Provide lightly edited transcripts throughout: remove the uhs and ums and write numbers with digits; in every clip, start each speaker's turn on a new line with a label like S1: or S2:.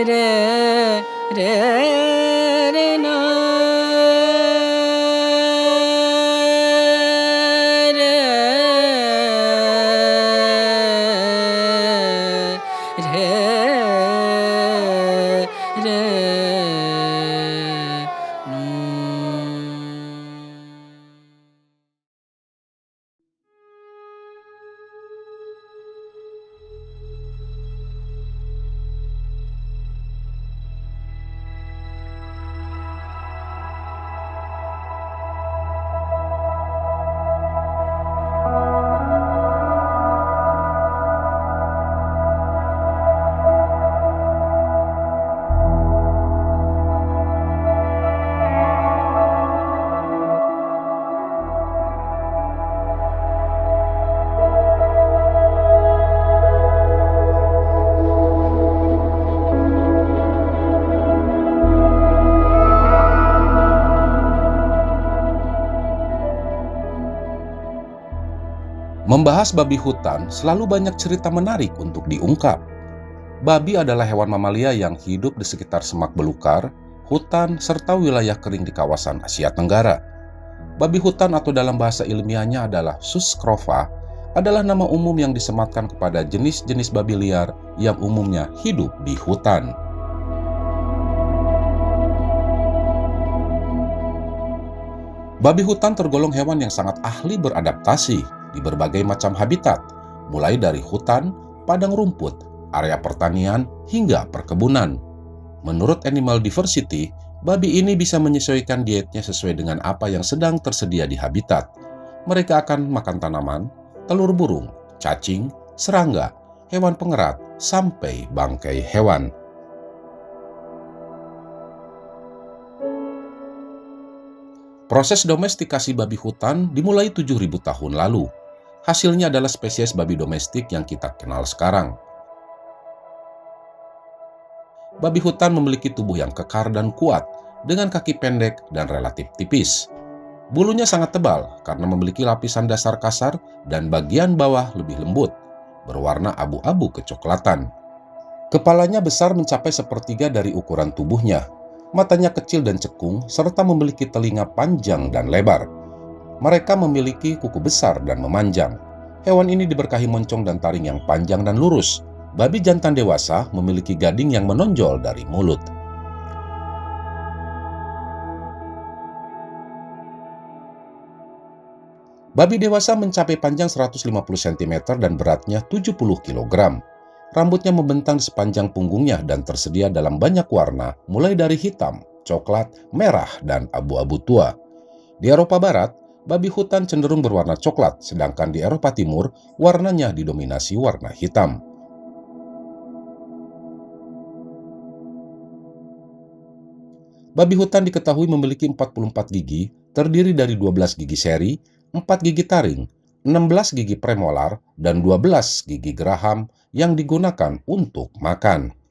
S1: re re re na re re re
S2: Membahas babi hutan selalu banyak cerita menarik untuk diungkap. Babi adalah hewan mamalia yang hidup di sekitar semak belukar, hutan, serta wilayah kering di kawasan Asia Tenggara. Babi hutan atau dalam bahasa ilmiahnya adalah Sus scroffa adalah nama umum yang disematkan kepada jenis-jenis babi liar yang umumnya hidup di hutan. Babi hutan tergolong hewan yang sangat ahli beradaptasi di berbagai macam habitat, mulai dari hutan, padang rumput, area pertanian, hingga perkebunan. Menurut Animal Diversity, babi ini bisa menyesuaikan dietnya sesuai dengan apa yang sedang tersedia di habitat. Mereka akan makan tanaman, telur burung, cacing, serangga, hewan pengerat, sampai bangkai hewan. Proses domestikasi babi hutan dimulai 7.000 tahun lalu. Hasilnya adalah spesies babi domestik yang kita kenal sekarang. Babi hutan memiliki tubuh yang kekar dan kuat, dengan kaki pendek dan relatif tipis. Bulunya sangat tebal karena memiliki lapisan dasar kasar dan bagian bawah lebih lembut, berwarna abu-abu kecoklatan. Kepalanya besar mencapai sepertiga dari ukuran tubuhnya. Matanya kecil dan cekung, serta memiliki telinga panjang dan lebar. Mereka memiliki kuku besar dan memanjang. Hewan ini diberkahi moncong dan taring yang panjang dan lurus. Babi jantan dewasa memiliki gading yang menonjol dari mulut. Babi dewasa mencapai panjang 150 cm dan beratnya 70 kg. Rambutnya membentang di sepanjang punggungnya dan tersedia dalam banyak warna, mulai dari hitam, coklat, merah, dan abu-abu tua. Di Eropa Barat, babi hutan cenderung berwarna coklat, sedangkan di Eropa Timur, warnanya didominasi warna hitam. Babi hutan diketahui memiliki 44 gigi, terdiri dari 12 gigi seri, 4 gigi taring, 16 gigi premolar, dan 12 gigi geraham yang digunakan untuk makan.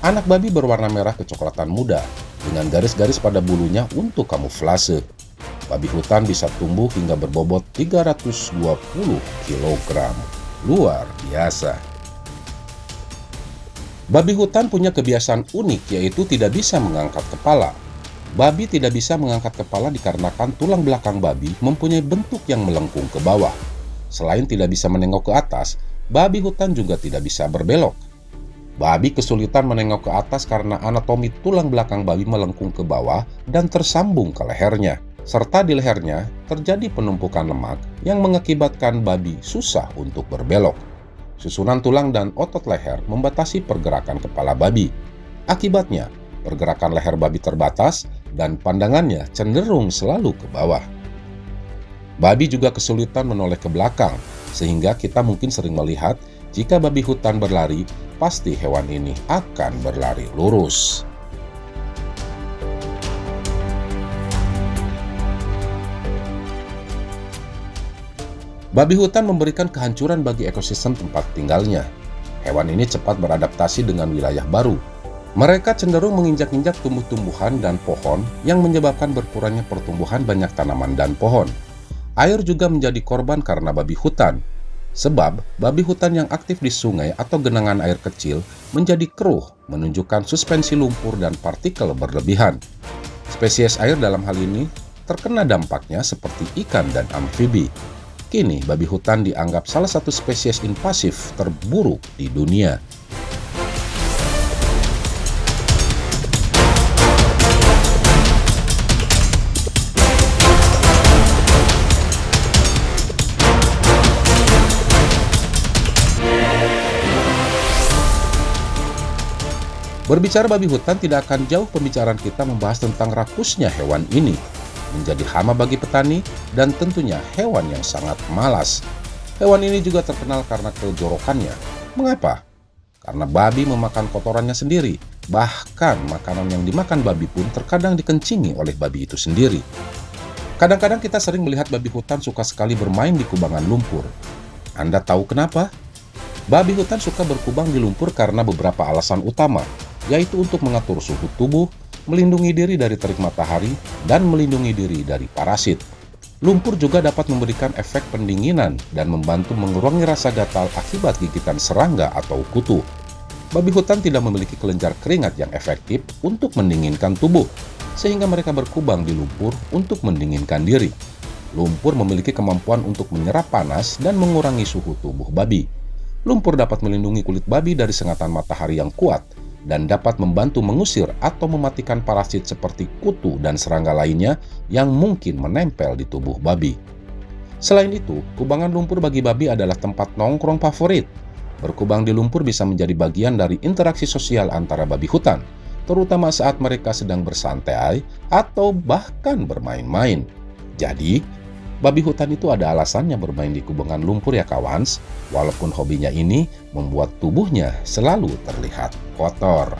S2: Anak babi berwarna merah kecoklatan muda, dengan garis-garis pada bulunya untuk kamuflase. Babi hutan bisa tumbuh hingga berbobot 320 kg. Luar biasa. Babi hutan punya kebiasaan unik, yaitu tidak bisa mengangkat kepala. Babi tidak bisa mengangkat kepala dikarenakan tulang belakang babi mempunyai bentuk yang melengkung ke bawah. Selain tidak bisa menengok ke atas, babi hutan juga tidak bisa berbelok. Babi kesulitan menengok ke atas karena anatomi tulang belakang babi melengkung ke bawah dan tersambung ke lehernya. Serta di lehernya terjadi penumpukan lemak yang mengakibatkan babi susah untuk berbelok. Susunan tulang dan otot leher membatasi pergerakan kepala babi. Akibatnya, pergerakan leher babi terbatas dan pandangannya cenderung selalu ke bawah. Babi juga kesulitan menoleh ke belakang, sehingga kita mungkin sering melihat jika babi hutan berlari, pasti hewan ini akan berlari lurus. Babi hutan memberikan kehancuran bagi ekosistem tempat tinggalnya. Hewan ini cepat beradaptasi dengan wilayah baru. Mereka cenderung menginjak-injak tumbuh-tumbuhan dan pohon yang menyebabkan berkurangnya pertumbuhan banyak tanaman dan pohon. Air juga menjadi korban karena babi hutan. Sebab, babi hutan yang aktif di sungai atau genangan air kecil menjadi keruh, menunjukkan suspensi lumpur dan partikel berlebihan. Spesies air dalam hal ini terkena dampaknya seperti ikan dan amfibi. Kini, babi hutan dianggap salah satu spesies invasif terburuk di dunia. Berbicara babi hutan, tidak akan jauh pembicaraan kita membahas tentang rakusnya hewan ini. Menjadi hama bagi petani dan tentunya hewan yang sangat malas. Hewan ini juga terkenal karena kejorokannya. Mengapa? Karena babi memakan kotorannya sendiri. Bahkan makanan yang dimakan babi pun terkadang dikencingi oleh babi itu sendiri. Kadang-kadang kita sering melihat babi hutan suka sekali bermain di kubangan lumpur. Anda tahu kenapa? Babi hutan suka berkubang di lumpur karena beberapa alasan utama, yaitu untuk mengatur suhu tubuh, melindungi diri dari terik matahari, dan melindungi diri dari parasit. Lumpur juga dapat memberikan efek pendinginan dan membantu mengurangi rasa gatal akibat gigitan serangga atau kutu. Babi hutan tidak memiliki kelenjar keringat yang efektif untuk mendinginkan tubuh, sehingga mereka berkubang di lumpur untuk mendinginkan diri. Lumpur memiliki kemampuan untuk menyerap panas dan mengurangi suhu tubuh babi. Lumpur dapat melindungi kulit babi dari sengatan matahari yang kuat, dan dapat membantu mengusir atau mematikan parasit seperti kutu dan serangga lainnya yang mungkin menempel di tubuh babi. Selain itu, kubangan lumpur bagi babi adalah tempat nongkrong favorit. Berkubang di lumpur bisa menjadi bagian dari interaksi sosial antara babi hutan, terutama saat mereka sedang bersantai atau bahkan bermain-main. Jadi, babi hutan itu ada alasannya bermain di kubangan lumpur ya kawans, walaupun hobinya ini membuat tubuhnya selalu terlihat kotor.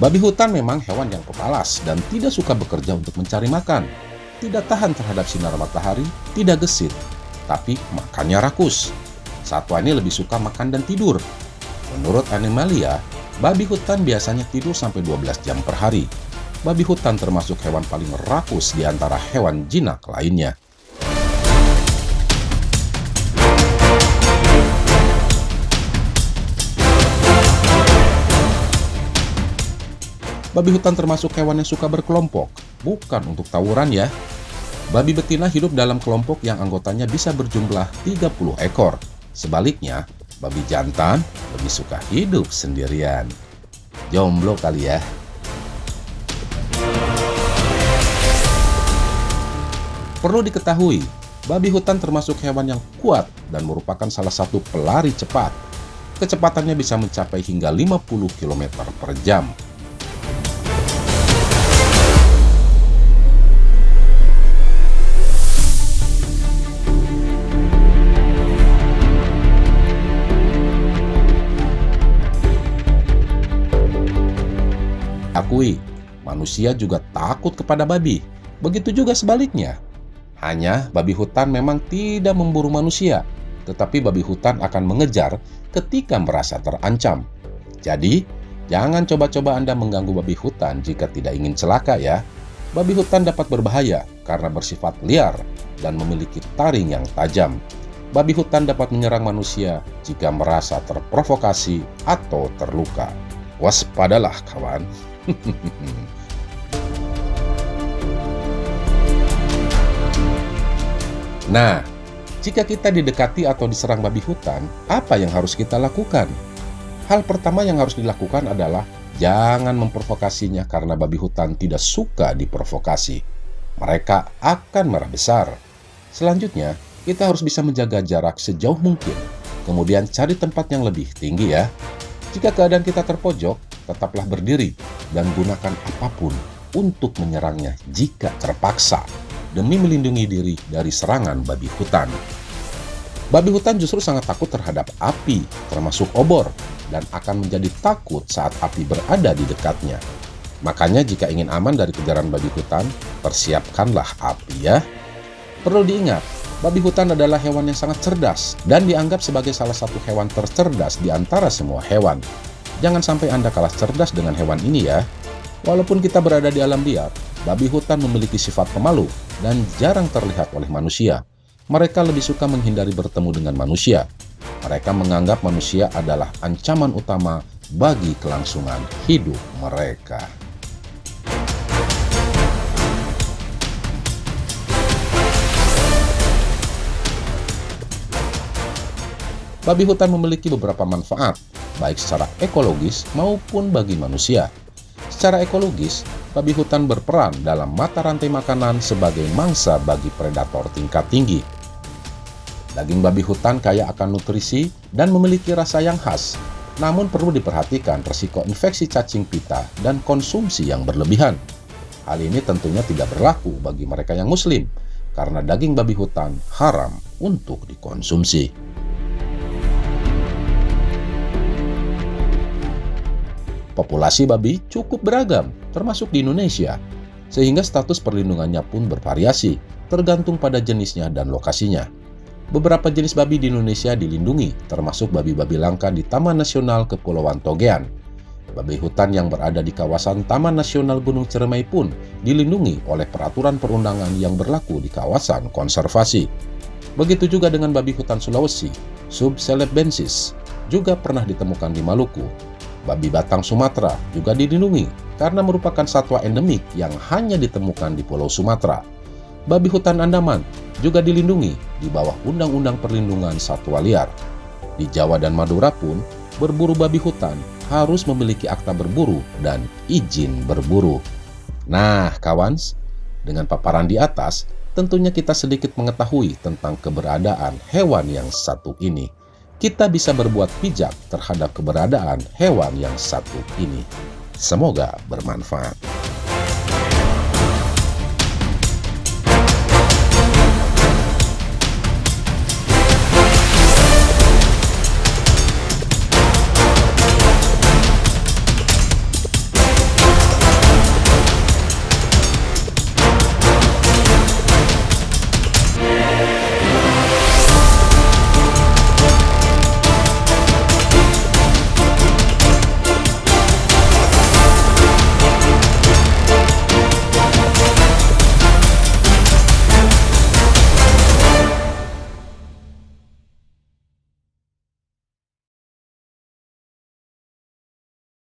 S2: Babi hutan memang hewan yang pemalas dan tidak suka bekerja untuk mencari makan. Tidak tahan terhadap sinar matahari, tidak gesit, tapi makannya rakus. Satwa ini lebih suka makan dan tidur. Menurut Animalia, babi hutan biasanya tidur sampai 12 jam per hari. Babi hutan termasuk hewan paling rakus di antara hewan jinak lainnya. Babi hutan termasuk hewan yang suka berkelompok, bukan untuk tawuran ya. Babi betina hidup dalam kelompok yang anggotanya bisa berjumlah 30 ekor. Sebaliknya, babi jantan lebih suka hidup sendirian. Jomblo kali ya. Perlu diketahui, babi hutan termasuk hewan yang kuat dan merupakan salah satu pelari cepat. Kecepatannya bisa mencapai hingga 50 km per jam. Akui, manusia juga takut kepada babi. Begitu juga sebaliknya. Hanya babi hutan memang tidak memburu manusia, tetapi babi hutan akan mengejar ketika merasa terancam. Jadi, jangan coba-coba Anda mengganggu babi hutan jika tidak ingin celaka ya. Babi hutan dapat berbahaya karena bersifat liar dan memiliki taring yang tajam. Babi hutan dapat menyerang manusia jika merasa terprovokasi atau terluka. Waspadalah kawan. Nah, jika kita didekati atau diserang babi hutan, apa yang harus kita lakukan? Hal pertama yang harus dilakukan adalah jangan memprovokasinya karena babi hutan tidak suka diprovokasi. Mereka akan marah besar. Selanjutnya, kita harus bisa menjaga jarak sejauh mungkin. Kemudian cari tempat yang lebih tinggi ya. Jika keadaan kita terpojok, tetaplah berdiri dan gunakan apapun untuk menyerangnya jika terpaksa, demi melindungi diri dari serangan babi hutan. Babi hutan justru sangat takut terhadap api, termasuk obor, dan akan menjadi takut saat api berada di dekatnya. Makanya jika ingin aman dari kejaran babi hutan, persiapkanlah api ya. Perlu diingat, babi hutan adalah hewan yang sangat cerdas dan dianggap sebagai salah satu hewan tercerdas di antara semua hewan. Jangan sampai Anda kalah cerdas dengan hewan ini ya. Walaupun kita berada di alam liar, babi hutan memiliki sifat pemalu dan jarang terlihat oleh manusia. Mereka lebih suka menghindari bertemu dengan manusia. Mereka menganggap manusia adalah ancaman utama bagi kelangsungan hidup mereka. Babi hutan memiliki beberapa manfaat, baik secara ekologis maupun bagi manusia. Secara ekologis, babi hutan berperan dalam mata rantai makanan sebagai mangsa bagi predator tingkat tinggi. Daging babi hutan kaya akan nutrisi dan memiliki rasa yang khas, namun perlu diperhatikan risiko infeksi cacing pita dan konsumsi yang berlebihan. Hal ini tentunya tidak berlaku bagi mereka yang muslim, karena daging babi hutan haram untuk dikonsumsi. Populasi babi cukup beragam, termasuk di Indonesia, sehingga status perlindungannya pun bervariasi, tergantung pada jenisnya dan lokasinya. Beberapa jenis babi di Indonesia dilindungi, termasuk babi-babi langka di Taman Nasional Kepulauan Togean. Babi hutan yang berada di kawasan Taman Nasional Gunung Ciremai pun dilindungi oleh peraturan perundangan yang berlaku di kawasan konservasi. Begitu juga dengan babi hutan Sulawesi, Subcelebensis, juga pernah ditemukan di Maluku. Babi batang Sumatera juga dilindungi karena merupakan satwa endemik yang hanya ditemukan di Pulau Sumatera. Babi hutan Andaman juga dilindungi di bawah Undang-Undang Perlindungan Satwa Liar. Di Jawa dan Madura pun, berburu babi hutan harus memiliki akta berburu dan izin berburu. Nah, kawans, dengan paparan di atas, tentunya kita sedikit mengetahui tentang keberadaan hewan yang satu ini. Kita bisa berbuat bijak terhadap keberadaan hewan yang satu ini. Semoga bermanfaat.